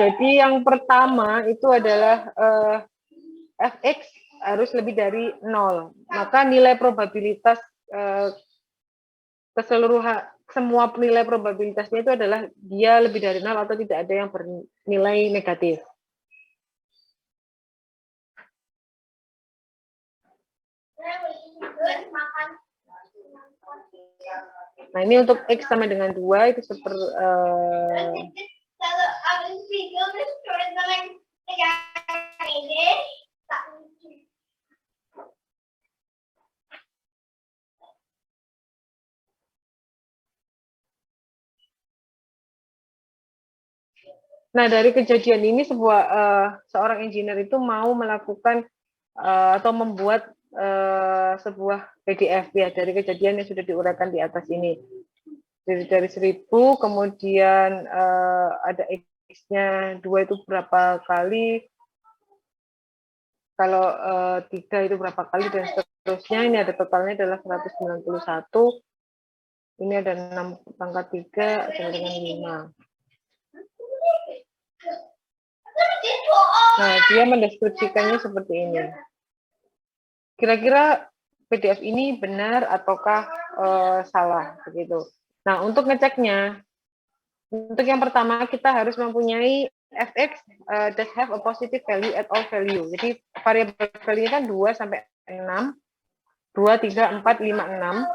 Jadi yang pertama itu adalah fx harus lebih dari 0. Maka nilai probabilitas keseluruhan semua nilai probabilitasnya itu adalah dia lebih dari 0 atau tidak ada yang bernilai negatif. Nah, ini untuk X sama dengan 2 itu seperti nah, dari kejadian ini seorang engineer itu mau melakukan atau membuat sebuah PDF ya dari kejadian yang sudah diuraikan di atas ini. Dari 1000, kemudian ada X-nya 2 itu berapa kali, kalau 3 itu berapa kali, dan seterusnya. Ini ada totalnya adalah 191. Ini ada 6 pangkat 3 sama dengan 5. Nah, dia mendeskripsikannya seperti ini. Kira-kira PDF ini benar ataukah salah begitu. Nah, untuk ngeceknya, untuk yang pertama kita harus mempunyai fx that have a positive value at all value. Jadi variabel value kan 2 sampai 6, 2, 3, 4, 5, 6.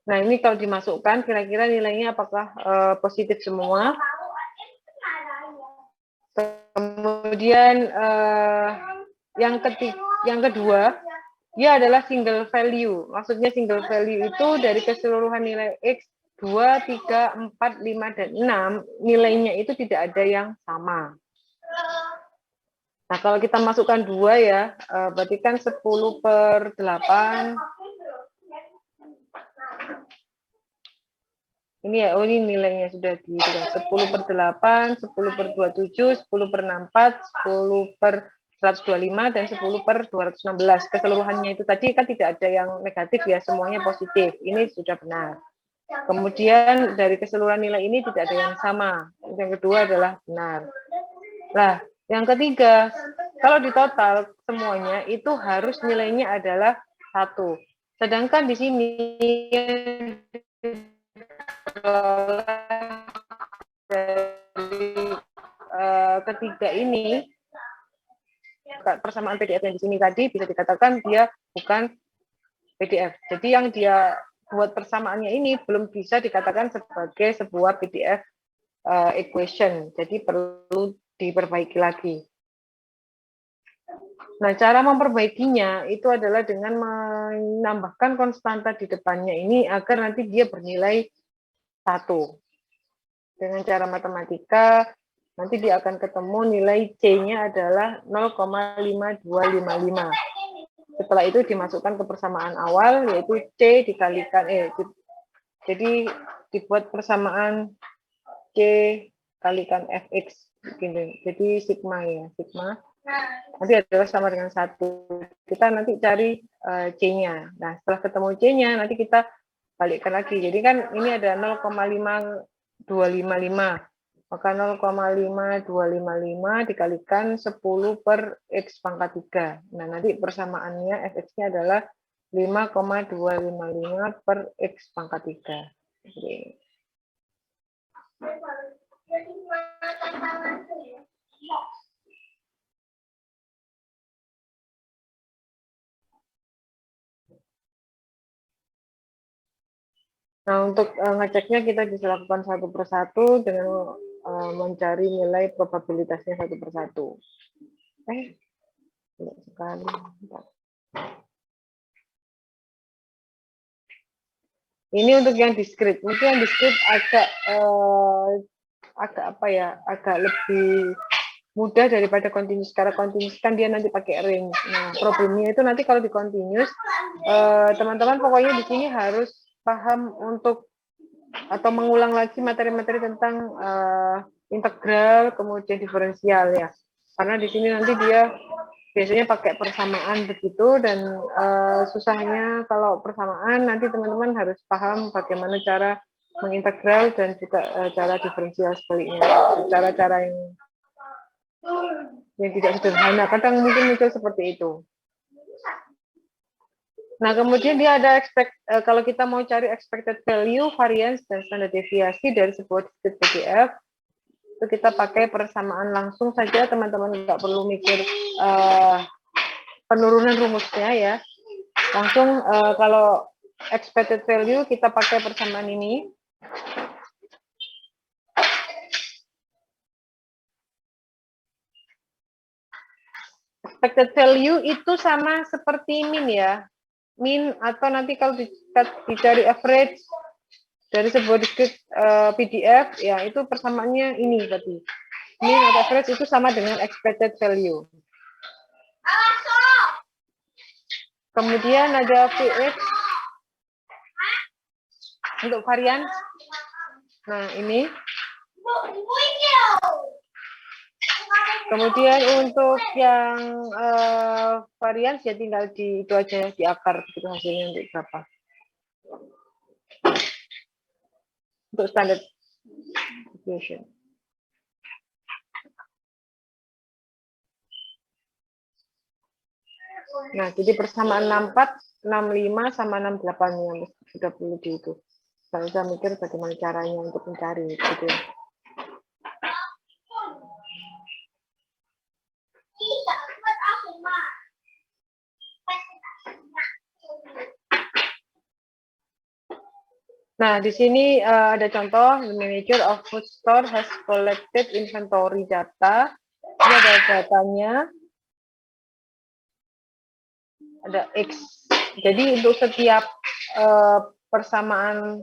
Nah, ini kalau dimasukkan kira-kira nilainya apakah positif semua. Kemudian yang kedua, dia adalah single value. Maksudnya single value itu dari keseluruhan nilai X 2, 3, 4, 5, dan 6, nilainya itu tidak ada yang sama. Nah, kalau kita masukkan 2 ya, berarti kan 10/8. Ini ya, oh ini nilainya sudah di 10/8, 10/27, 10/64, 10/125, dan 10/216. Keseluruhannya itu tadi kan tidak ada yang negatif ya, semuanya positif. Ini sudah benar. Kemudian dari keseluruhan nilai ini tidak ada yang sama. Yang kedua adalah benar. Nah, yang ketiga, kalau di total semuanya itu harus nilainya adalah 1. Sedangkan di sini dari ketiga ini, persamaan PDF yang di sini tadi bisa dikatakan dia bukan PDF. Jadi yang dia buat persamaannya ini belum bisa dikatakan sebagai sebuah PDF equation. Jadi perlu diperbaiki lagi. Nah, cara memperbaikinya itu adalah dengan menambahkan konstanta di depannya ini agar nanti dia bernilai 1. Dengan cara matematika, nanti dia akan ketemu nilai C-nya adalah 0,5255. Setelah itu dimasukkan ke persamaan awal, yaitu C dikalikan, jadi dibuat persamaan C kalikan Fx. Jadi sigma ya, sigma. Nanti adalah sama dengan 1. Kita nanti cari C-nya. Nah, setelah ketemu C-nya, nanti kita balikkan lagi. Jadi kan ini ada 0,5255. Maka 0,5255 dikalikan 10/x pangkat 3. Nah, nanti persamaannya Fx-nya adalah 5,255/x pangkat 3. Oke. Nah, untuk ngeceknya kita bisa lakukan satu persatu dengan mencari nilai probabilitasnya satu persatu. Sekali. Ini untuk yang diskrit. Mungkin yang diskrit agak apa ya? Agak lebih mudah daripada continuous. Karena continuous kan dia nanti pakai range. Nah, problemnya itu nanti kalau di continuous, teman-teman pokoknya di sini harus paham untuk atau mengulang lagi materi-materi tentang integral kemudian diferensial ya, karena di sini nanti dia biasanya pakai persamaan begitu, dan susahnya kalau persamaan nanti teman-teman harus paham bagaimana cara mengintegral dan juga cara diferensial sebaliknya, cara-cara yang yang tidak sederhana. Kadang mungkin muncul seperti itu. Nah, kemudian dia ada kalau kita mau cari expected value, variance, dan standar deviasi dari sebuah discrete PDF, itu kita pakai persamaan langsung saja, teman-teman nggak perlu mikir penurunan rumusnya ya. Langsung kalau expected value kita pakai persamaan ini. Expected value itu sama seperti min ya. Min atau nanti kalau dicari average dari sebuah discrete PDF, ya itu persamaannya ini tadi. Min atau average itu sama dengan expected value. Kemudian ada VH untuk varian. Nah, ini. Kemudian untuk yang varian ya tinggal di itu aja di akar gitu hasilnya untuk berapa. Untuk standard deviation. Nah, jadi persamaan 64, 65 sama 68 yang sudah perlu di itu. Saya sudah mikir bagaimana caranya untuk mencari gitu ya. Nah, di sini ada contoh, the manager of food store has collected inventory data. Ini ada datanya, ada X. Jadi untuk setiap persamaan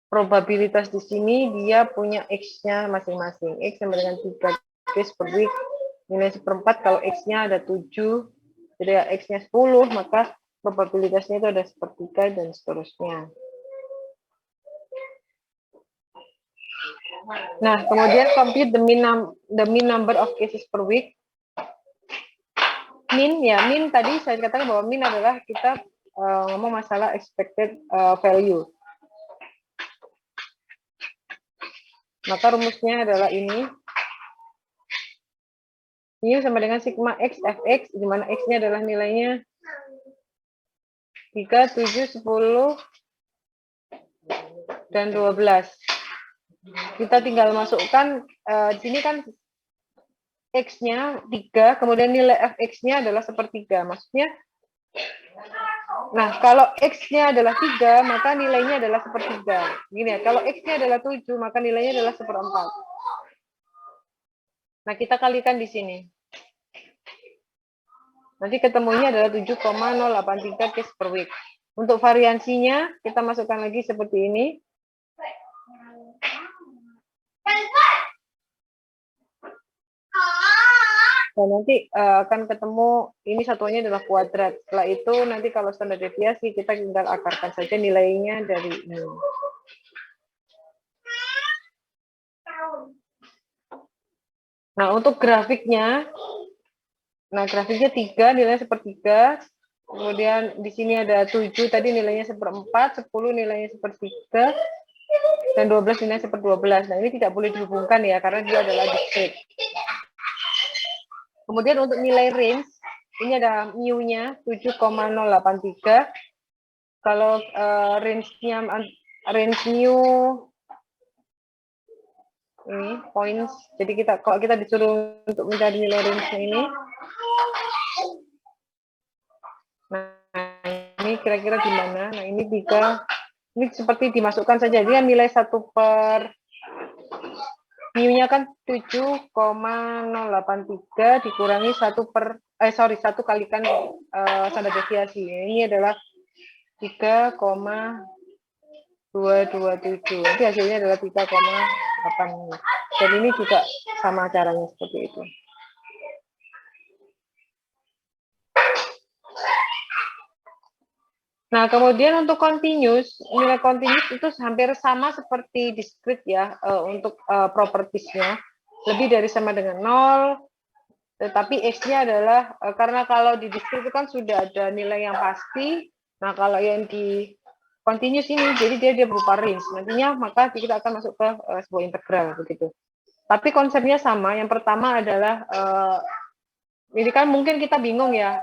probabilitas di sini, dia punya X-nya masing-masing. X sama dengan 3 case per week, nilai 1/4, kalau X-nya ada 7, jadi X-nya 10, maka probabilitasnya itu ada 1/3 dan seterusnya. Nah, kemudian compute the mean number of cases per week. Min ya, min tadi saya katakan bahwa min adalah kita ngomong masalah expected value. Maka rumusnya adalah ini. Ini sama dengan sigma X Fx, di mana X-nya adalah nilainya 3, 7, 10, dan 12. Kita tinggal masukkan, di sini kan X-nya 3, kemudian nilai Fx-nya adalah 1/3. Maksudnya, nah kalau X-nya adalah 3, maka nilainya adalah 1/3. Gini ya, kalau X-nya adalah 7, maka nilainya adalah 1/4. Nah, kita kalikan di sini. Nanti ketemunya adalah 7,083 case per week. Untuk variansinya, kita masukkan lagi seperti ini. Dan nanti akan ketemu ini satuannya adalah kuadrat. Setelah itu nanti kalau standar deviasi kita tinggal akarkan saja nilainya dari ini. Nah, untuk grafiknya, grafiknya 3, nilainya 1/3. Kemudian di sini ada 7, tadi nilainya 1/4, 10 nilainya 1/3, dan 12 nilainya 1/12. Nah, ini tidak boleh dihubungkan ya, karena dia adalah discrete. Kemudian untuk nilai range, ini ada mu-nya 7,083. Kalau range mu ini points. Jadi kalau kita disuruh untuk mencari nilai range-nya ini, nah ini kira-kira di mana? Nah, ini 3. Ini seperti dimasukkan saja. Dia nilai 1 per mu-nya kan 7,083 dikurangi 1 kalikan standar deviasi. Ini adalah 3,227. Nanti hasilnya adalah 3,8. Dan ini juga sama caranya seperti itu. Nah, kemudian untuk continuous, nilai continuous itu hampir sama seperti discrete ya, untuk propertiesnya. Lebih dari sama dengan 0, tetapi X-nya adalah, karena kalau di discrete itu kan sudah ada nilai yang pasti, nah kalau yang di continuous ini, jadi dia berupa range. Nantinya maka kita akan masuk ke sebuah integral, begitu. Tapi konsepnya sama. Yang pertama adalah ini kan mungkin kita bingung ya,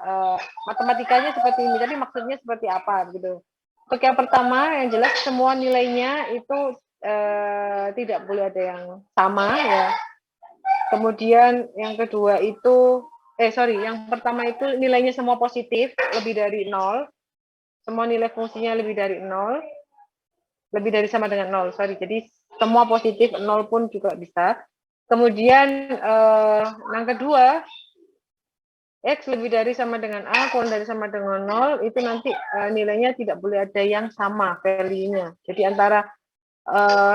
matematikanya seperti ini, tapi maksudnya seperti apa gitu. Untuk yang pertama, yang jelas semua nilainya itu tidak boleh ada yang sama ya. Kemudian yang kedua itu, yang pertama itu nilainya semua positif, lebih dari 0. Semua nilai fungsinya lebih dari 0, lebih dari sama dengan 0, sorry. Jadi semua positif, 0 pun juga bisa. Kemudian yang kedua, X lebih dari sama dengan A, kurang dari sama dengan 0, itu nanti nilainya tidak boleh ada yang sama value-nya. Jadi antara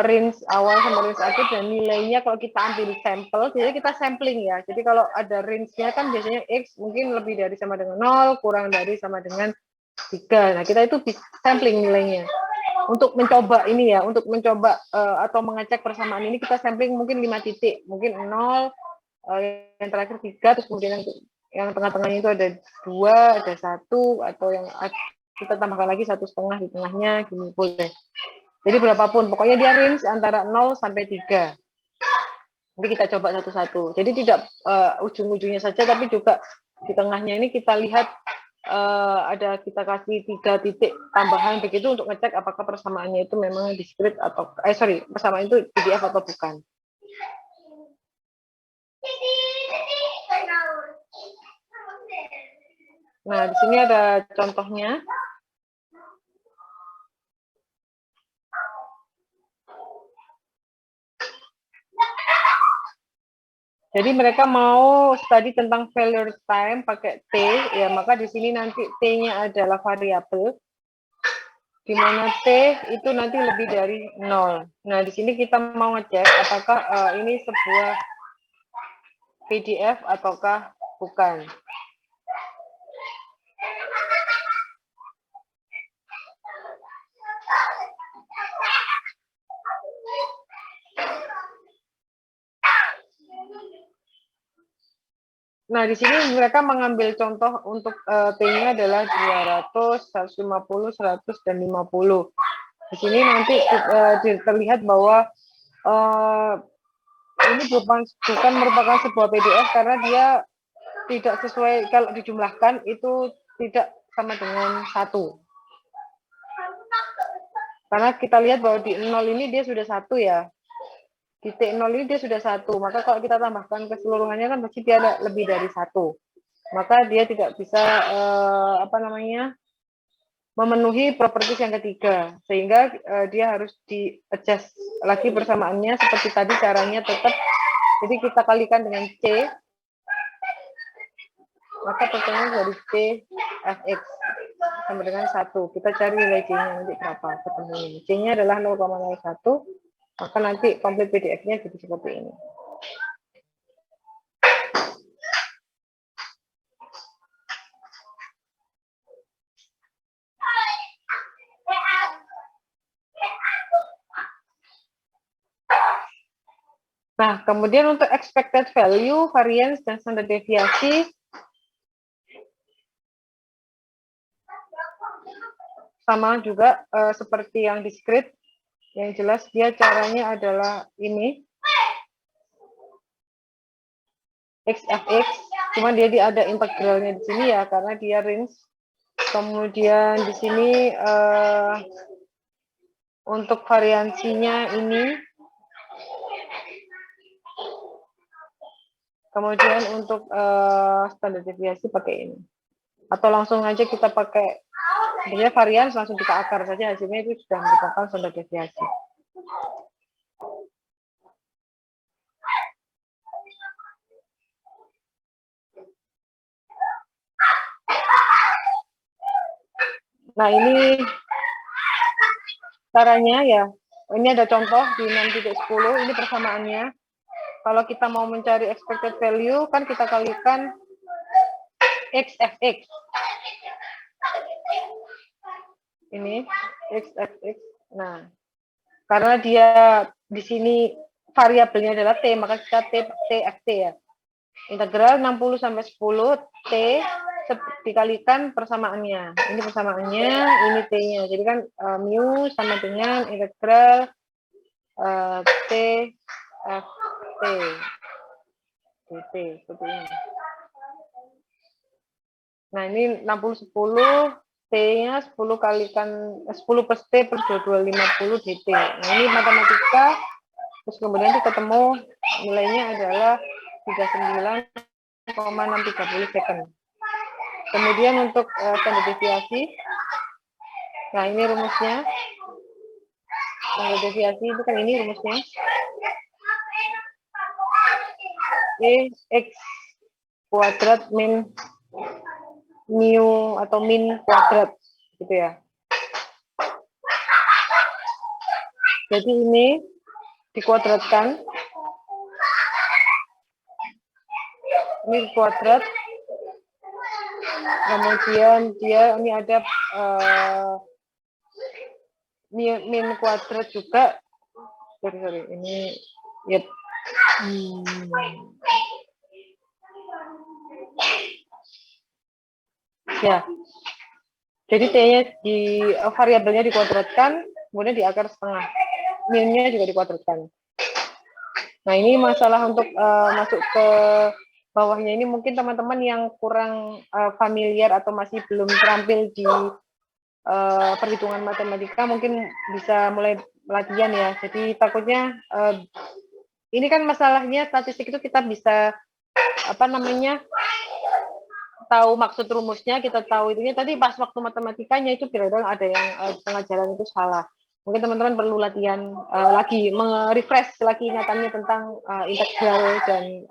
range awal sama range akhir dan nilainya kalau kita ambil sampel, jadi kita sampling ya. Jadi kalau ada range-nya kan biasanya X mungkin lebih dari sama dengan 0, kurang dari sama dengan 3. Nah, kita itu sampling nilainya. Untuk mencoba ini ya, untuk mencoba atau mengecek persamaan ini kita sampling mungkin 5 titik, mungkin 0, yang terakhir 3, terus kemudian yang tengah-tengahnya itu ada 2, ada 1, atau yang kita tambahkan lagi 1,5 di tengahnya, gini boleh. Jadi berapapun, pokoknya dia range antara 0 sampai 3. Nanti kita coba satu-satu. Jadi tidak ujung-ujungnya saja, tapi juga di tengahnya ini kita lihat ada kita kasih 3 titik tambahan begitu untuk ngecek apakah persamaannya itu memang discrete atau persamaan itu PDF atau bukan. Nah, di sini ada contohnya. Jadi mereka mau study tentang failure time pakai T, ya maka di sini nanti T-nya adalah variabel, di mana T itu nanti lebih dari 0. Nah, di sini kita mau ngecek apakah ini sebuah PDF ataukah bukan. Nah, di sini mereka mengambil contoh untuk T-nya adalah 200, 150, 100, dan 50. Di sini nanti terlihat bahwa ini bukan merupakan sebuah PDF karena dia tidak sesuai, kalau dijumlahkan itu tidak sama dengan 1. Karena kita lihat bahwa di 0 ini dia sudah 1 ya. Di T0 ini dia sudah 1, maka kalau kita tambahkan keseluruhannya kan pasti dia ada lebih dari 1. Maka dia tidak bisa memenuhi properties yang ketiga, sehingga dia harus di-adjust lagi persamaannya seperti tadi caranya tetap. Jadi kita kalikan dengan C, maka persamaan dari C fx sama dengan 1. Kita cari nilai C-nya nanti berapa ketemu ini. C-nya adalah 0,01, maka nanti komplit PDF-nya jadi seperti ini. Nah, kemudian untuk expected value, variance, dan standar deviasi, sama juga seperti yang discrete. Yang jelas dia caranya adalah ini, XFX, cuma dia ada integralnya di sini ya, karena dia range. Kemudian di sini untuk variansinya ini, kemudian untuk standar deviasi pakai ini. Atau langsung aja kita pakai, sebenarnya varians langsung kita akar saja, hasilnya itu sudah merupakan standar deviasi. Nah, ini caranya ya. Ini ada contoh di 6.10, ini persamaannya. Kalau kita mau mencari expected value, kan kita kalikan XFX. Ini XFX. Nah, karena dia di sini variabelnya adalah T, maka kita TFT ya. Integral 60 sampai 10 T dikalikan persamaannya. Ini persamaannya, ini T-nya. Jadi kan mu sama dengan integral T F DT seperti ini. Nah, ini 60-10, T-nya 10 kalikan 10 plus T plus 22 50 DT. Nah, ini matematika, terus kemudian ketemu nilainya adalah 39,630 second. Kemudian untuk standar deviasi, nah ini rumusnya. Standar deviasi itu kan ini rumusnya. X kuadrat min mu atau min kuadrat gitu ya. Jadi ini dikuadratkan, ini kuadrat, kemudian dia ini ada min kuadrat juga, sorry ini yep. Ya, jadi T-nya di variabelnya dikuadratkan, kemudian di akar setengah, min-nya juga dikuadratkan. Nah, ini masalah untuk masuk ke bawahnya ini mungkin teman-teman yang kurang familiar atau masih belum terampil di perhitungan matematika mungkin bisa mulai latihan ya. Jadi takutnya ini kan masalahnya statistik itu kita bisa tahu maksud rumusnya, kita tahu itunya. Tadi pas waktu matematikanya itu kira-kira ada yang pengajaran itu salah. Mungkin teman-teman perlu latihan lagi, refresh lagi ingatannya tentang integral dan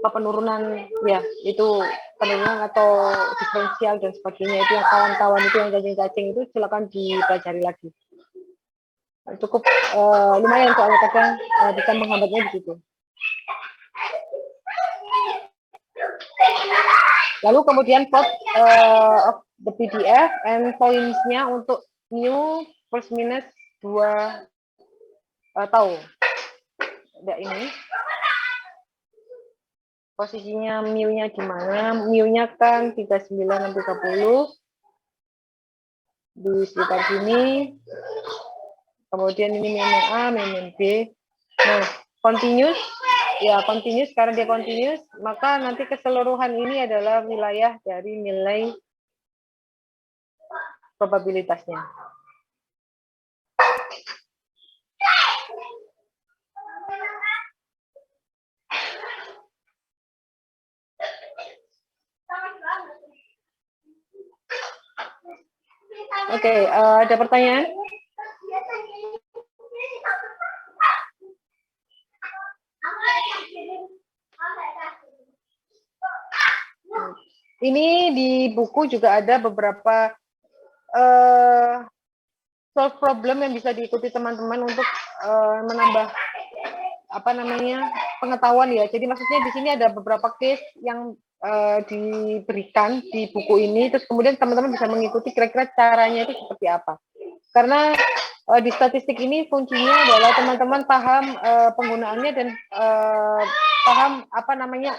penurunan, ya itu penurunan atau diferensial dan sebagainya. Itu yang kawan-kawan itu yang cacing-cacing itu silakan dipelajari lagi. Cukup lumayan soalnya kadang bisa menghambatnya di situ. Lalu kemudian plot of the PDF and points-nya untuk mu plus minus 2 tahu. Ada ini. Posisinya mu-nya di mana? Mu-nya kan 39 sampai 30 di sekitar sini. Kemudian ini min A, min B. Nah, continuous. Ya, continuous, karena dia continuous, maka nanti keseluruhan ini adalah wilayah dari nilai probabilitasnya. Oke, ada pertanyaan? Ini di buku juga ada beberapa solve problem yang bisa diikuti teman-teman untuk menambah pengetahuan ya. Jadi maksudnya di sini ada beberapa case yang diberikan di buku ini, terus kemudian teman-teman bisa mengikuti kira-kira caranya itu seperti apa. Karena di statistik ini kuncinya adalah teman-teman paham penggunaannya dan paham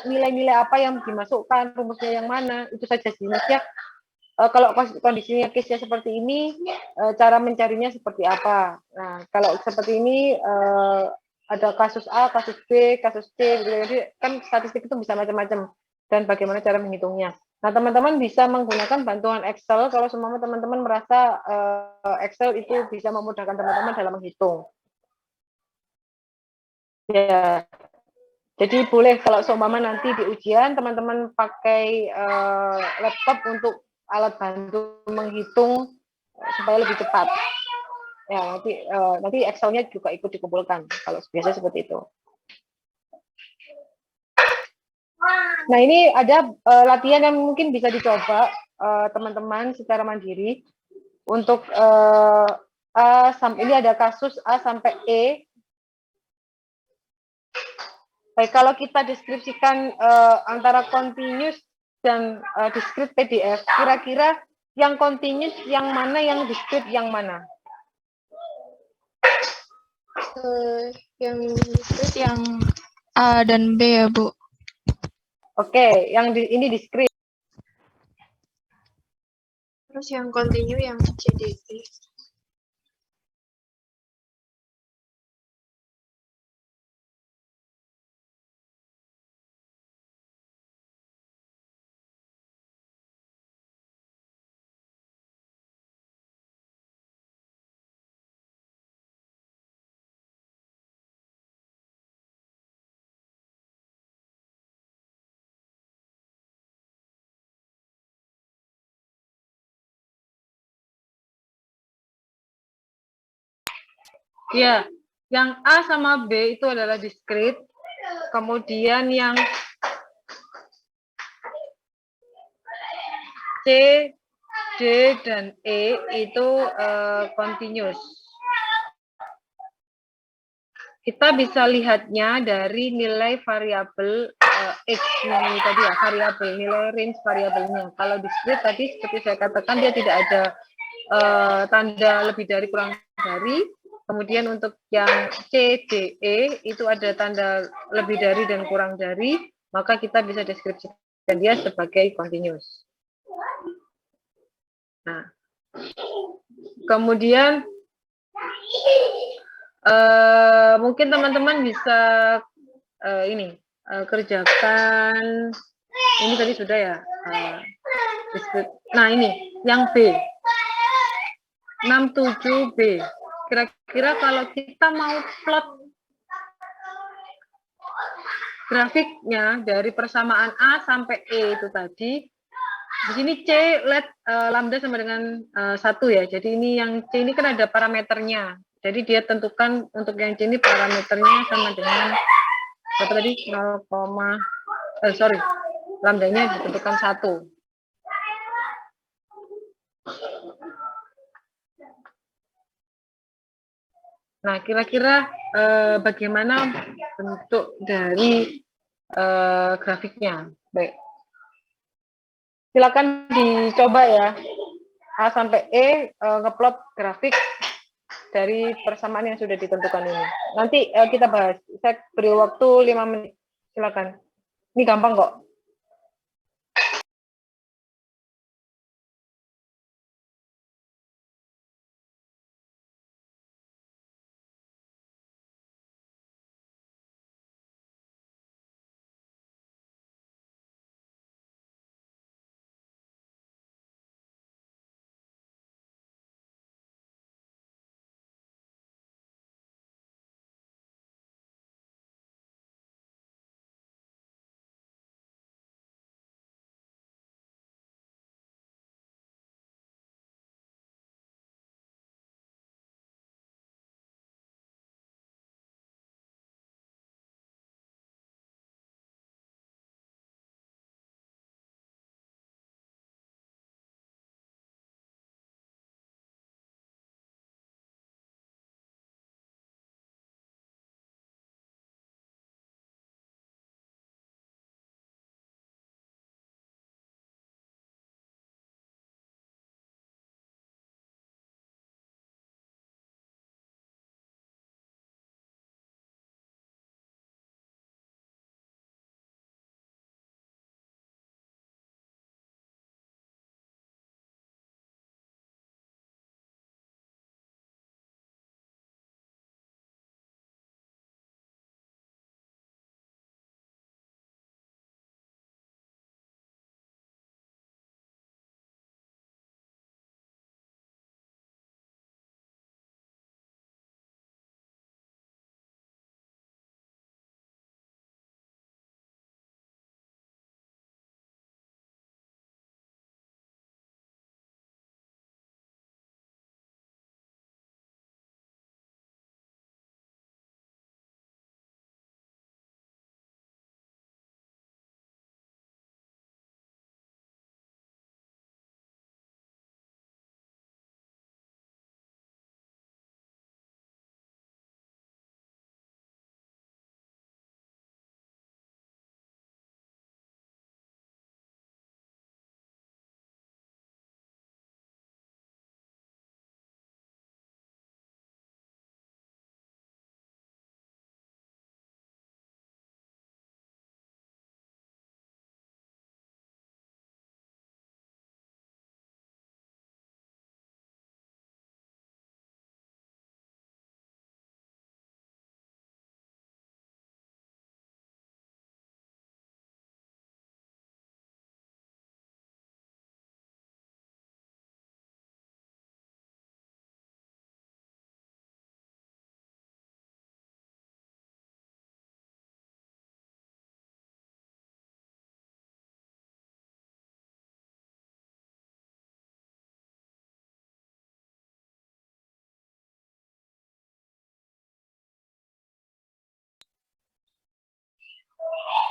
nilai-nilai apa yang dimasukkan, rumusnya yang mana, itu saja sih. Maksudnya kalau kondisinya case-nya seperti ini, cara mencarinya seperti apa. Nah, kalau seperti ini ada kasus A, kasus B, kasus C, gitu. Jadi kan statistik itu bisa macam-macam dan bagaimana cara menghitungnya. Nah, teman-teman bisa menggunakan bantuan Excel kalau semua teman-teman merasa Excel itu bisa memudahkan teman-teman dalam menghitung. Ya, jadi boleh kalau seumpama nanti di ujian teman-teman pakai laptop untuk alat bantu menghitung supaya lebih cepat. Ya, nanti Excel-nya juga ikut dikumpulkan kalau biasa seperti itu. Nah, ini ada latihan yang mungkin bisa dicoba teman-teman secara mandiri untuk ini ada kasus A sampai E. Baik, kalau kita deskripsikan antara continuous dan discrete PDF, kira-kira yang continuous yang mana, yang discrete yang mana? Yang discrete yang A dan B ya, Bu. Oke, yang ini discrete. Terus yang continue yang C, D, E. Ya, yang A sama B itu adalah diskrit. Kemudian yang C, D, dan E itu continuous. Kita bisa lihatnya dari nilai variabel X ini tadi ya, variabel, nilai range variabelnya. Kalau diskrit tadi seperti saya katakan dia tidak ada tanda lebih dari kurang dari. Kemudian untuk yang C, D, E itu ada tanda lebih dari dan kurang dari, maka kita bisa deskripsikan dia sebagai continuous. Nah, kemudian mungkin teman-teman bisa kerjakan ini tadi sudah ya. Nah ini yang B 67B. Kira-kira kalau kita mau plot grafiknya dari persamaan A sampai E itu tadi, di sini C let lambda sama dengan 1 ya. Jadi ini yang C ini kan ada parameternya. Jadi dia tentukan untuk yang C ini parameternya sama dengan berapa tadi? 0, lambdanya ditentukan 1. Nah, kira-kira bagaimana bentuk dari grafiknya? Baik. Silakan dicoba ya. A sampai E ngeplot grafik dari persamaan yang sudah ditentukan ini. Nanti kita bahas. Saya beri waktu 5 menit. Silakan. Ini gampang kok.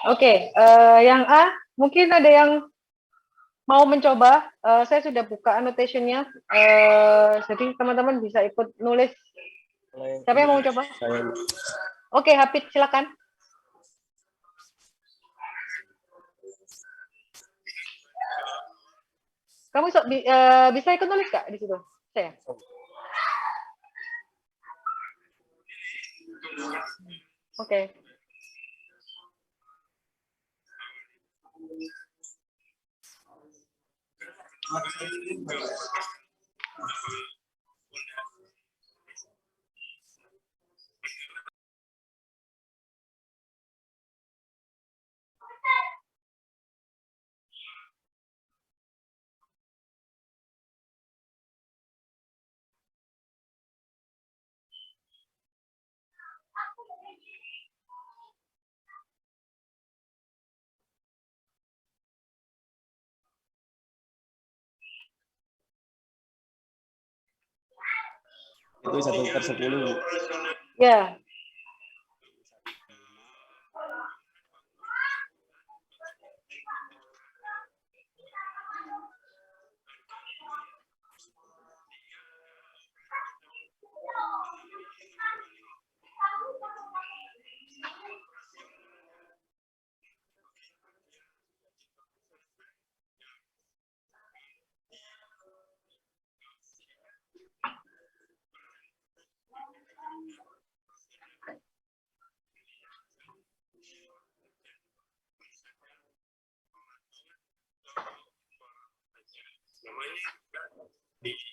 Oke, yang A, mungkin ada yang mau mencoba. Saya sudah buka annotation-nya. Jadi teman-teman bisa ikut nulis. Siapa yang mau coba? Oke, Hafid, silakan. Kamu bisa ikut nulis Kak di situ? Saya. Oke. Itu 1/10. Ya.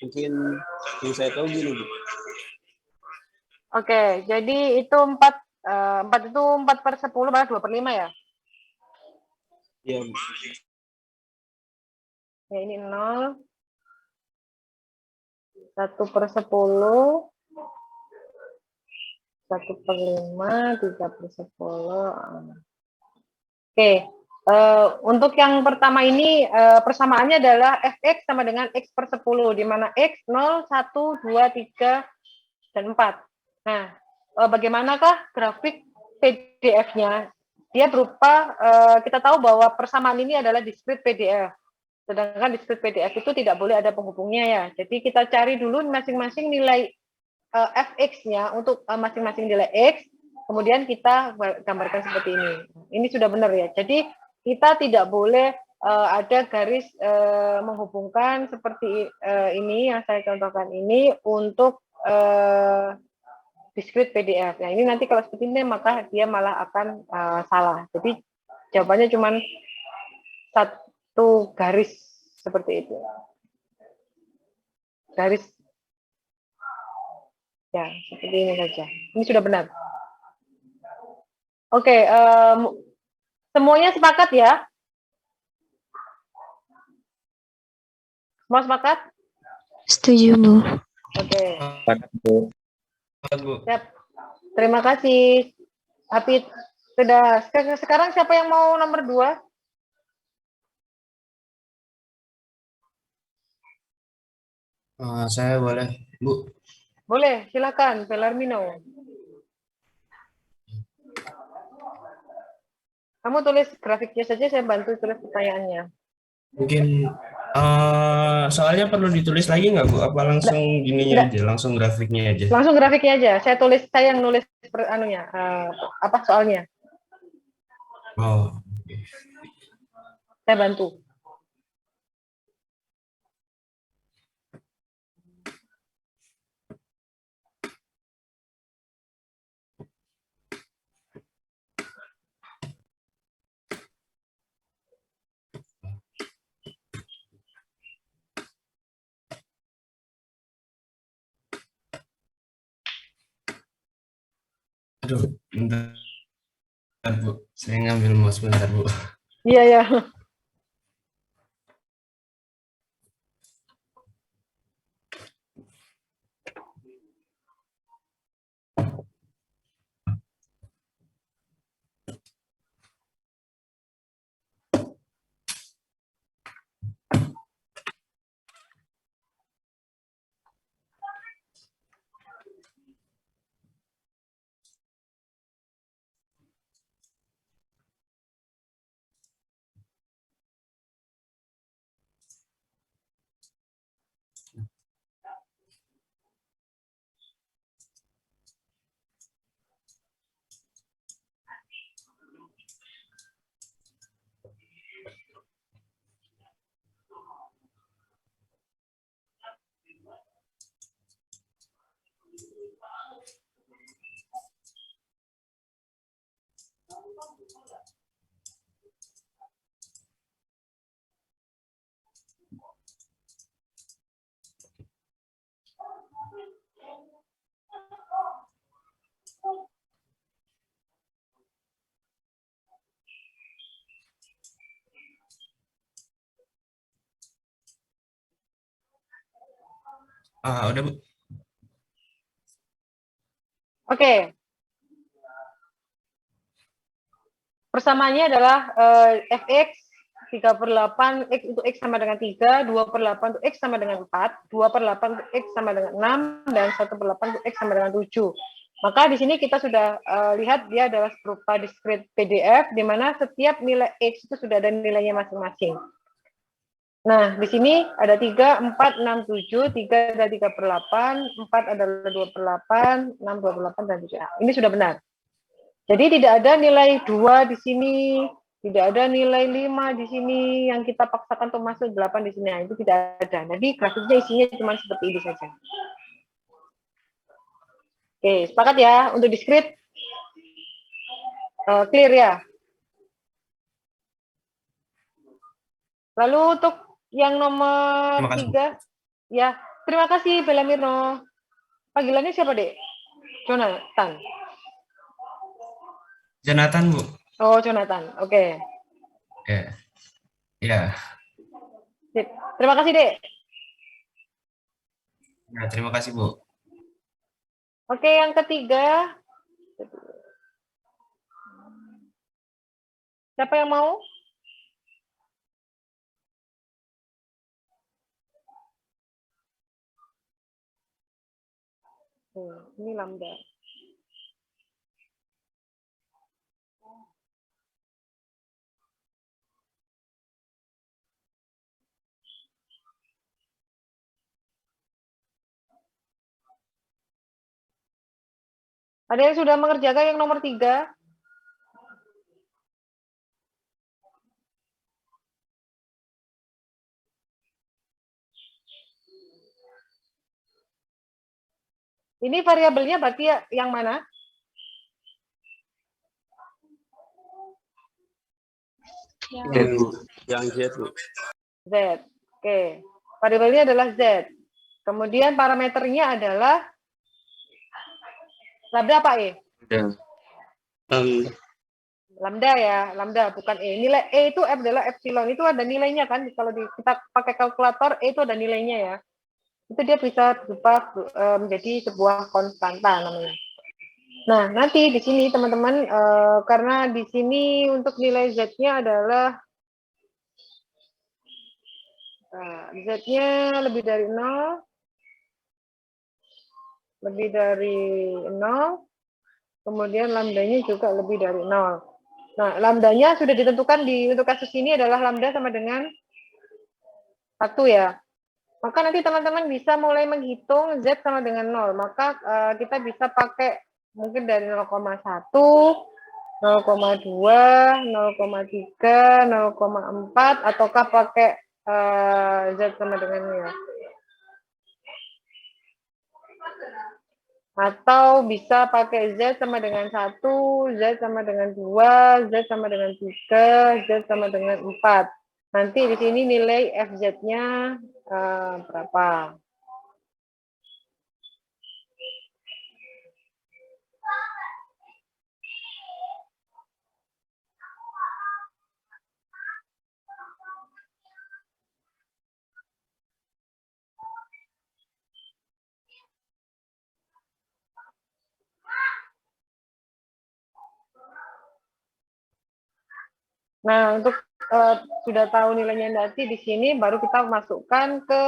Mungkin yang saya tahu gini, Bu. Oke, jadi itu 4 itu 4/10 malah 2/5 ya? Iya, Bu. Ya, ini 0. 1/10. 1/5, 3/10. Oke, untuk yang pertama ini persamaannya adalah fx sama dengan x/10, di mana x 0, 1, 2, 3, dan 4. Nah, bagaimanakah grafik PDF-nya? Dia berupa, kita tahu bahwa persamaan ini adalah discrete PDF. Sedangkan discrete PDF itu tidak boleh ada penghubungnya ya. Jadi kita cari dulu masing-masing nilai fx-nya untuk masing-masing nilai x, kemudian kita gambarkan seperti ini. Ini sudah benar ya. Jadi kita tidak boleh ada garis menghubungkan seperti ini yang saya contohkan ini untuk discrete PDF. Nah, ini nanti kalau seperti ini maka dia malah akan salah. Jadi jawabannya cuma satu garis seperti itu. Garis. Ya, seperti ini saja. Ini sudah benar. Oke, semuanya sepakat ya? Semua sepakat? Setuju, Bu. Oke. Sepakat, Bu. Siap. Terima kasih, Hafid. Sudah. Sekarang siapa yang mau nomor 2? Saya boleh, Bu. Boleh, silakan, Pelarmino. Kamu tulis grafiknya saja, saya bantu tulis pertanyaannya. Mungkin soalnya perlu ditulis lagi nggak, Bu? Apa langsung gininya aja, langsung grafiknya aja? Langsung grafiknya aja. Saya yang nulis apa soalnya. Oh. Saya bantu. Aduh, bentar, Bu. Saya ngambil mouse bentar, Bu. Iya, ya. Udah Bu. Oke, persamaannya adalah fx 3/8 x untuk x sama dengan 3, 2/8 untuk x sama dengan 4, 2/8 untuk x sama dengan 6, dan 1/8 untuk x sama dengan 7. Maka di sini kita sudah lihat dia adalah berupa discrete PDF, di mana setiap nilai x itu sudah ada nilainya masing-masing. Nah, di sini ada 3, 4, 6, 7, 3 ada 3/8, 4 adalah 2/8, 6, 2/8, dan 7. Nah, ini sudah benar. Jadi tidak ada nilai 2 di sini, tidak ada nilai 5 di sini yang kita paksakan untuk masuk 8 di sini. Nah, itu tidak ada. Jadi grafiknya isinya cuma seperti ini saja. Oke, sepakat ya untuk discrete? Clear ya? Lalu untuk yang nomor Terima kasih, Bu. 3, ya, terima kasih Bella Mirno. Panggilannya siapa, Dek? Jonathan. Jonathan, Bu. Oh, Jonathan. Oke. Ya. Ya. Sip. Terima kasih, Dek. Ya, terima kasih, Bu. Oke, yang ketiga. Siapa yang mau? Ini lambda. Ada yang sudah mengerjakan yang nomor 3? Ini variabelnya berarti yang mana? Yang Z, Bu. Z. Oke. Variabelnya adalah Z. Kemudian parameternya adalah lambda apa E? Lambda ya, lambda bukan E. Nilai E itu F adalah epsilon. Itu ada nilainya kan? Kalau kita pakai kalkulator, E itu ada nilainya ya. Itu dia bisa berubah menjadi sebuah konstanta namanya. Nah, nanti di sini teman-teman, karena di sini untuk nilai Z-nya adalah Z-nya lebih dari 0, kemudian lambdanya juga lebih dari 0. Nah, lambdanya sudah ditentukan untuk kasus ini adalah lambda sama dengan 1 ya. Maka nanti teman-teman bisa mulai menghitung Z sama dengan 0. Maka kita bisa pakai mungkin dari 0,1, 0,2, 0,3, 0,4, ataukah pakai Z sama dengan ya. Atau bisa pakai Z sama dengan 1, Z sama dengan 2, Z sama dengan 3, Z sama dengan 4. Nanti di sini nilai FZ-nya berapa. Nah, untuk sudah tahu nilainya nanti di sini baru kita masukkan ke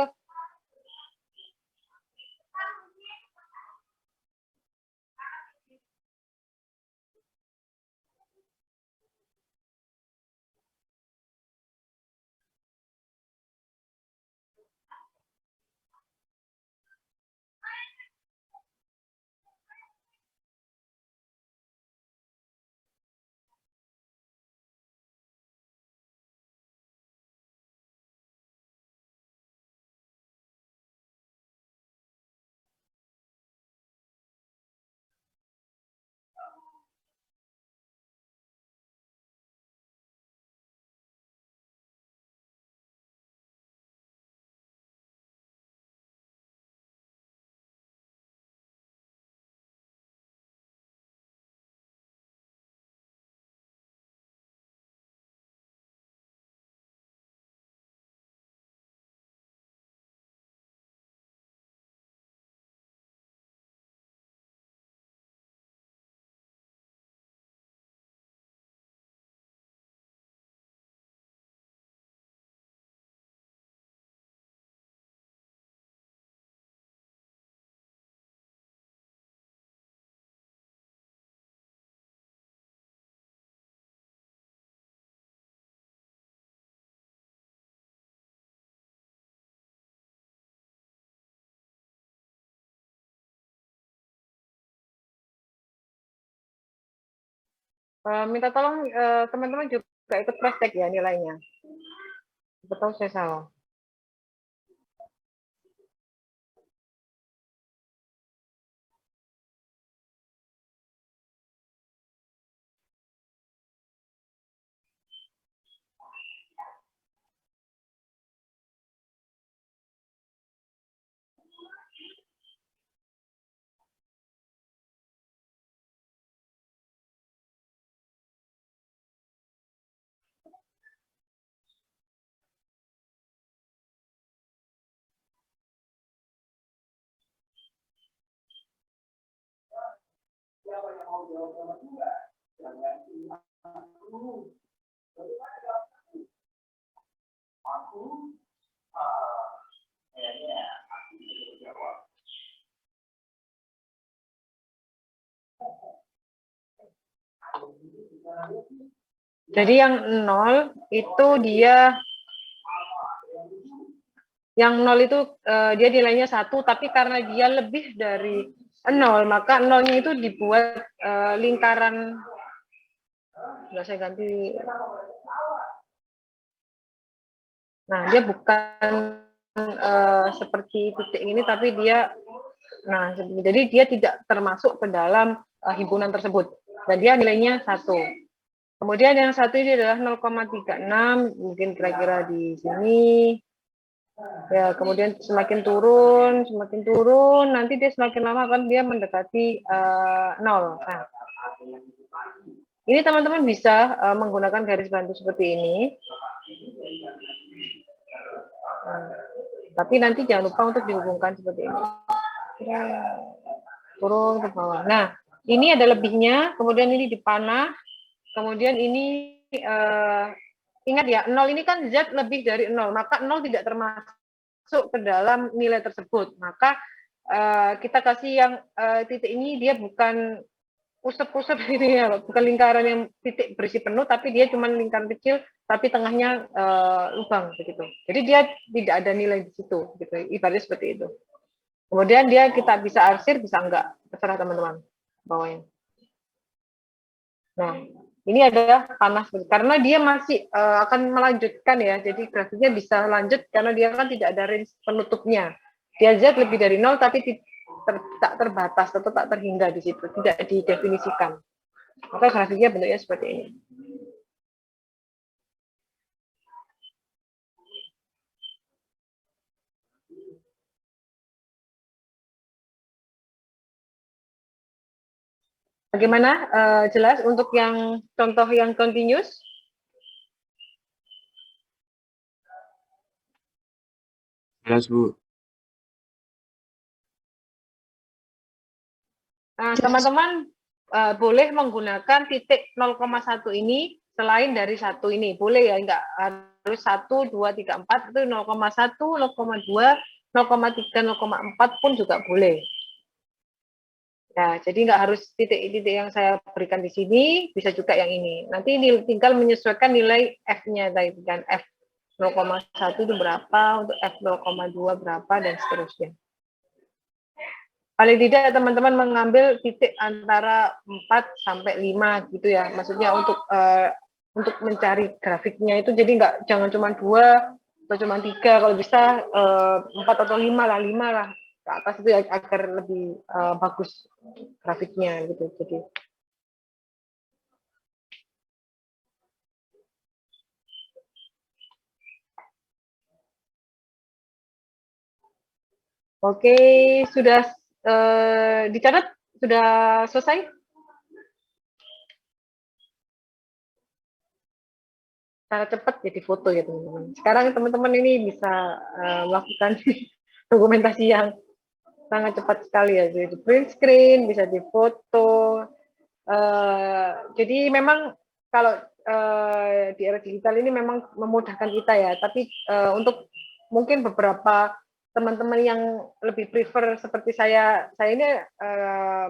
Minta tolong teman-teman juga ikut praktek ya nilainya. Betul saya salah. Jadi yang 0 itu dia dia nilainya 1, tapi karena dia lebih dari 0, maka 0-nya itu dibuat lingkaran. Nggak, saya ganti. Nah, dia bukan seperti titik ini, tapi dia, jadi dia tidak termasuk ke dalam himpunan tersebut. Dan dia nilainya 1. Kemudian yang satu ini adalah 0,36, mungkin kira-kira di sini. Ya, kemudian semakin turun, nanti dia semakin lama kan dia mendekati 0. Nah, ini teman-teman bisa menggunakan garis bantu seperti ini. Tapi nanti jangan lupa untuk dihubungkan seperti ini. Turun ke bawah. Nah, ini ada lebihnya, kemudian ini dipanah, kemudian ini ingat ya, 0 ini kan Z lebih dari 0, maka 0 tidak termasuk ke dalam nilai tersebut. Maka kita kasih yang titik ini, dia bukan pusat-pusat ini ya, bukan lingkaran yang titik berisi penuh, tapi dia cuma lingkaran kecil, tapi tengahnya lubang begitu. Jadi dia tidak ada nilai di situ, gitu. Ibaratnya seperti itu. Kemudian kita bisa arsir, bisa enggak, terserah teman-teman bawahnya. Nah, ini adalah panas karena dia masih akan melanjutkan ya. Jadi grafiknya bisa lanjut karena dia kan tidak ada range penutupnya. Dia Z lebih dari 0 tapi tak terbatas atau tak terhingga di situ, tidak didefinisikan. Maka grafiknya bentuknya seperti ini. Bagaimana? Jelas untuk yang contoh yang continuous? Jelas, Bu. Nah, teman-teman boleh menggunakan titik 0,1 ini selain dari 1 ini. Boleh ya, enggak harus 1, 2, 3, 4, itu 0,1, 0,2, 0,3, 0,4 pun juga boleh. Nah, jadi nggak harus titik-titik yang saya berikan di sini, bisa juga yang ini. Nanti tinggal menyesuaikan nilai F-nya tadi, dan F 0,1 itu berapa, untuk F 0,2 berapa, dan seterusnya. Paling tidak teman-teman mengambil titik antara 4 sampai 5 gitu ya. Maksudnya untuk mencari grafiknya itu, jadi jangan cuma 2 atau cuma 3, kalau bisa 4 atau 5 lah ke atas itu agar lebih bagus grafiknya gitu. Jadi oke, sudah dicatat, sudah selesai. Cara cepat jadi foto ya teman-teman. Sekarang teman-teman ini bisa melakukan dokumentasi yang sangat cepat sekali ya. Jadi print screen, bisa difoto. Jadi memang kalau di era digital ini memang memudahkan kita ya. Tapi untuk mungkin beberapa teman-teman yang lebih prefer seperti saya ini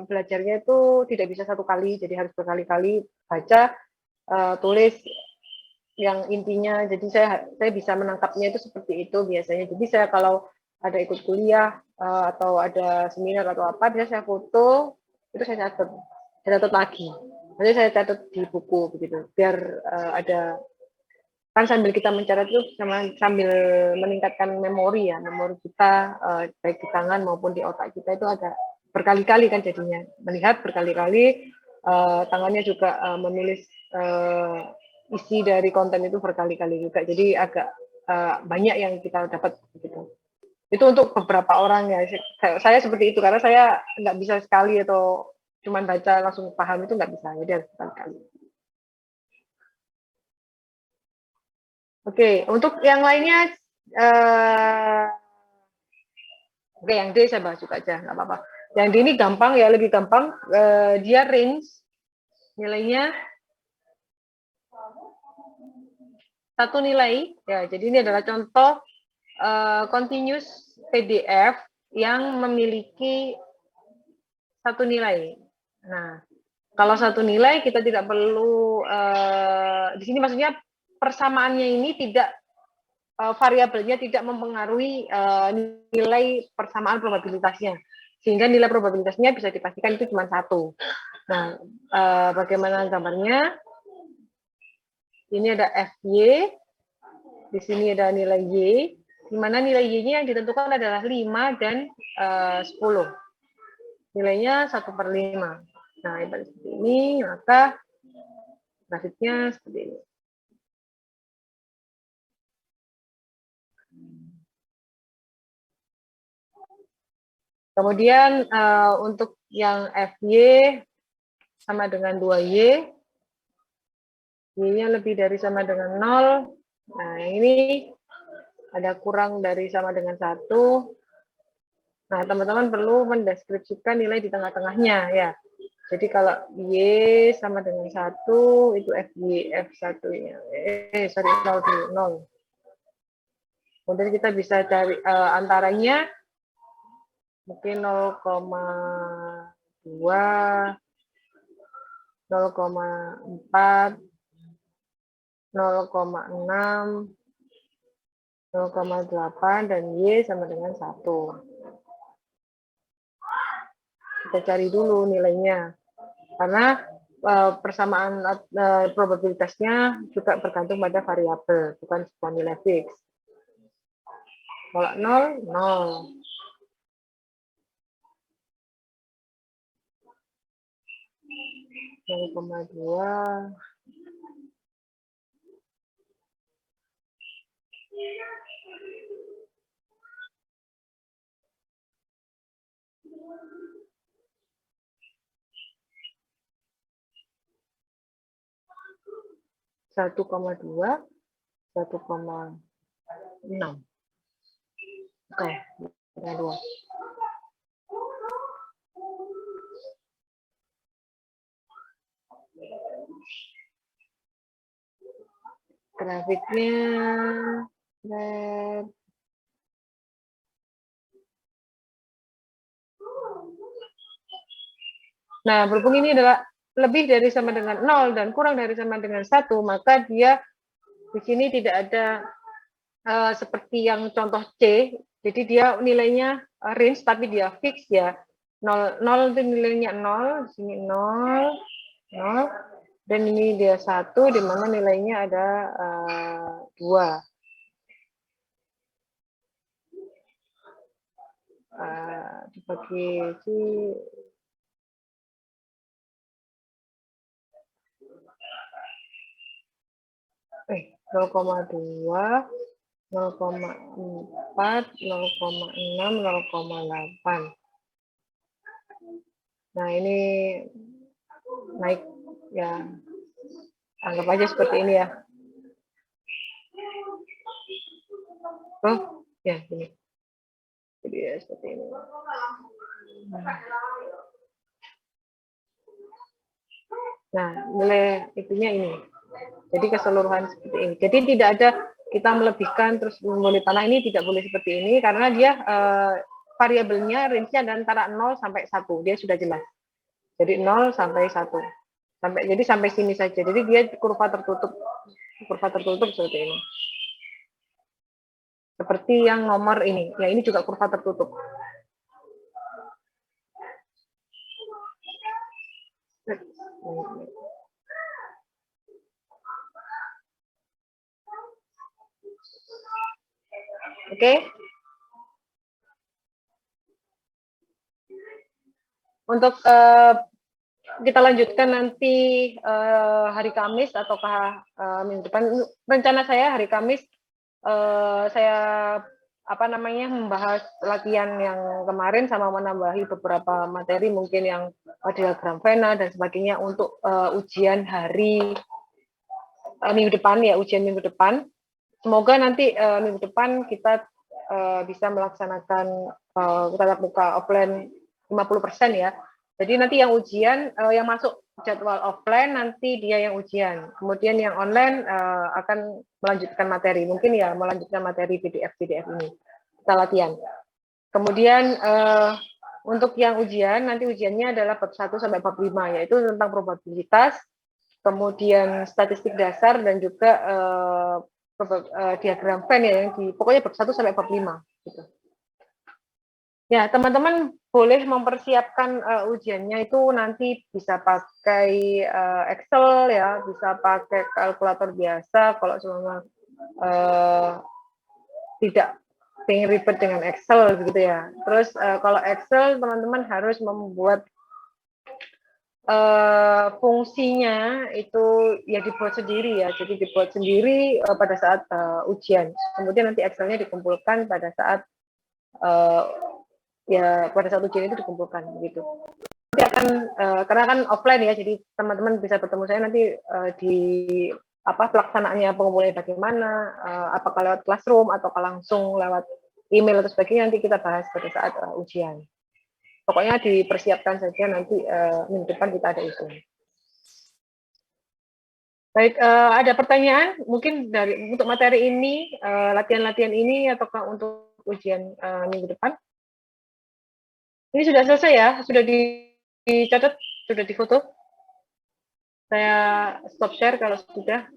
belajarnya itu tidak bisa satu kali, jadi harus berkali-kali baca, tulis yang intinya. Jadi saya bisa menangkapnya itu seperti itu biasanya. Jadi saya kalau ada ikut kuliah atau ada seminar atau apa, biasanya saya foto, itu saya catat lagi. Nanti saya catat di buku begitu, biar ada kan sambil kita mencatat itu sambil meningkatkan memori ya, memori kita baik di tangan maupun di otak kita itu agak berkali-kali kan jadinya melihat berkali-kali, tangannya juga menulis isi dari konten itu berkali-kali juga, jadi agak banyak yang kita dapat gitu. Itu untuk beberapa orang ya, saya seperti itu karena saya nggak bisa sekali atau cuman baca langsung paham itu nggak bisa, jadi harus berkali-kali. Oke, untuk yang lainnya, oke, yang D saya bahas juga aja, nggak apa-apa. Yang D ini gampang ya, lebih gampang. Dia range nilainya satu nilai. Ya, jadi ini adalah contoh continuous PDF yang memiliki satu nilai. Nah, kalau satu nilai kita tidak perlu di sini maksudnya persamaannya ini tidak variabelnya tidak mempengaruhi nilai persamaan probabilitasnya, sehingga nilai probabilitasnya bisa dipastikan itu cuma satu. Nah, bagaimana gambarnya? Ini ada FY, di sini ada nilai Y, di mana nilai Y-nya yang ditentukan adalah 5 dan 10. Nilainya 1/5. Nah, seperti ini, maka grafiknya seperti ini. Kemudian untuk yang FY sama dengan 2Y, Y-nya lebih dari sama dengan 0. Nah, ini ada kurang dari sama dengan 1. Nah, teman-teman perlu mendeskripsikan nilai di tengah-tengahnya ya. Jadi kalau Y sama dengan 1, itu FY, F1-nya. Sorry, 0 dulu, 0. Kemudian kita bisa cari antaranya, mungkin 0,2, 0,4, 0,6, 0,8, dan Y sama dengan 1. Kita cari dulu nilainya. Karena persamaan probabilitasnya juga bergantung pada variabel, bukan sebuah nilai fix. Kalau 0, 0. Yang 0,2. Satu koma dua, 1,6. Oke, 2. Grafiknya, nah, berhubung ini adalah lebih dari sama dengan 0 dan kurang dari sama dengan 1, maka dia di sini tidak ada seperti yang contoh C, jadi dia nilainya range tapi dia fix ya. 0 itu nilainya 0, di sini 0, 0, dan ini dia 1, di mana nilainya ada 2. Dibagi 0,2, 0,4, 0,6, 0,8. Nah, ini naik ya. Anggap aja seperti ini ya. Oh, ya gini. Jadi ya seperti ini. Nah, nilai itunya ini. Jadi keseluruhan seperti ini. Jadi tidak ada kita melebihkan terus memilih tanah, ini tidak boleh seperti ini karena dia variabelnya range-nya antara 0 sampai 1. Dia sudah jelas. Jadi 0 sampai 1. Jadi sampai sini saja. Jadi dia kurva tertutup. Kurva tertutup seperti ini. Seperti yang nomor ini. Ya, ini juga kurva tertutup. Oke. Untuk kita lanjutkan nanti hari Kamis ataukah minggu depan. Rencana saya hari Kamis saya membahas latihan yang kemarin sama menambahi beberapa materi mungkin yang diagram Venn dan sebagainya untuk ujian hari minggu depan ya, ujian minggu depan. Semoga nanti minggu depan kita bisa melaksanakan tatap muka offline 50% ya. Jadi nanti yang ujian, yang masuk jadwal offline nanti dia yang ujian. Kemudian yang online akan melanjutkan materi. Mungkin ya melanjutkan materi PDF ini. Kita latihan. Kemudian untuk yang ujian, nanti ujiannya adalah bab 1 sampai bab 5, yaitu tentang probabilitas, kemudian statistik dasar, dan juga diagram Venn ya, pokoknya bab 1 sampai bab 5. Gitu. Ya, teman-teman boleh mempersiapkan ujiannya itu nanti bisa pakai Excel ya, bisa pakai kalkulator biasa kalau semua tidak pengen ribet dengan Excel gitu ya. Terus kalau Excel teman-teman harus membuat fungsinya itu ya dibuat sendiri ya, jadi dibuat sendiri pada saat ujian. Kemudian nanti Excelnya dikumpulkan pada saat pada saat ujian itu dikumpulkan begitu. Nanti akan karena kan offline ya, jadi teman-teman bisa bertemu saya nanti di pelaksanaannya pengumpulannya bagaimana, apakah lewat classroom atau langsung lewat email atau sebagainya, nanti kita bahas pada saat ujian. Pokoknya dipersiapkan saja, nanti minggu depan kita ada itu. Baik, ada pertanyaan mungkin untuk materi ini, latihan-latihan ini, ataukah untuk ujian minggu depan? Ini sudah selesai ya, sudah dicatat, sudah difoto. Saya stop share kalau sudah.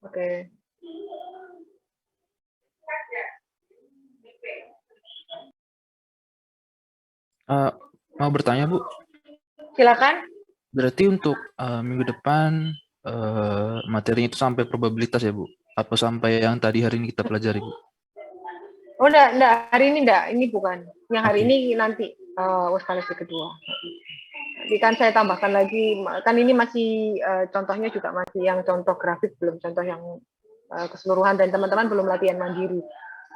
Oke. Mau bertanya, Bu? Silakan. Berarti untuk minggu depan materinya itu sampai probabilitas ya, Bu? Apa sampai yang tadi hari ini kita pelajari, Bu? Oh, enggak, hari ini enggak, ini bukan. Yang hari ini nanti evaluasi kedua. Jadi kan saya tambahkan lagi, kan ini masih contohnya juga masih yang contoh grafik, belum contoh yang keseluruhan, dan teman-teman belum latihan mandiri.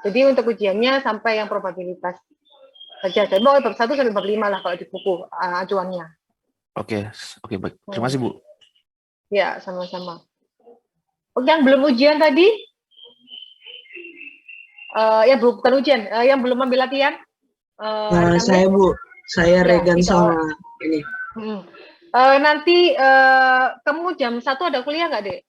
Jadi untuk ujiannya sampai yang probabilitas saja. Saya mau bab 1 sampai bab 5 lah kalau di buku acuannya. Oke, baik. Terima kasih, Bu. Ya, sama-sama. Oke, yang belum ujian tadi? Ya bukan ujian, yang belum ambil latihan? Saya, Bu. Saya Regan sama ini. Nanti kamu jam 1 ada kuliah nggak, Dek?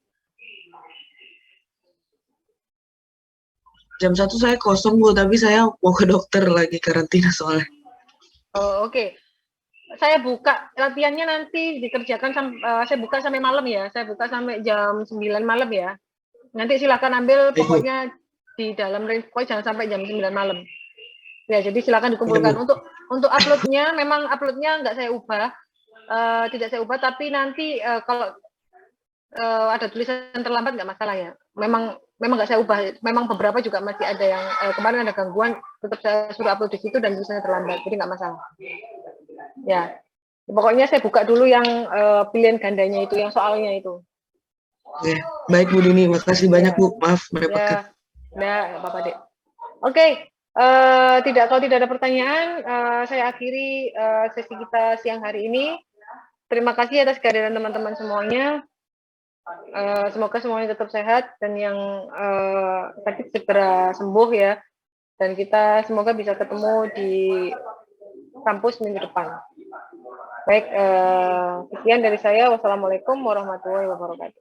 Jam 1 saya kosong, Bu, tapi saya mau ke dokter lagi karantina soalnya. Oh, oke. Saya buka latihannya nanti dikerjakan saya buka sampai malam ya. Saya buka sampai jam 9 malam ya. Nanti silakan ambil, pokoknya di dalam range, pokoknya jangan sampai jam 9 malam. Ya, jadi silakan dikumpulkan. Untuk uploadnya, memang uploadnya nggak saya ubah, tidak saya ubah, tapi nanti kalau ada tulisan terlambat nggak masalah ya. Memang nggak saya ubah. Memang beberapa juga masih ada yang kemarin ada gangguan, tetap saya suruh upload di situ dan tulisannya terlambat, jadi nggak masalah. Ya, pokoknya saya buka dulu yang pilihan gandanya itu, yang soalnya itu. Oke, baik Bu Dini, makasih banyak Bu, maaf merepotkan. Ya, Bapak Dek. Oke, kalau tidak ada pertanyaan, saya akhiri sesi kita siang hari ini. Terima kasih atas kehadiran teman-teman semuanya. Semoga semuanya tetap sehat dan yang sakit segera sembuh ya. Dan kita semoga bisa ketemu di kampus minggu depan. Baik, sekian dari saya. Wassalamualaikum warahmatullahi wabarakatuh.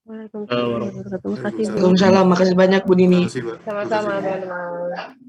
Waalaikumsalam, makasih banyak Bu Dini. Sama-sama, teman-teman.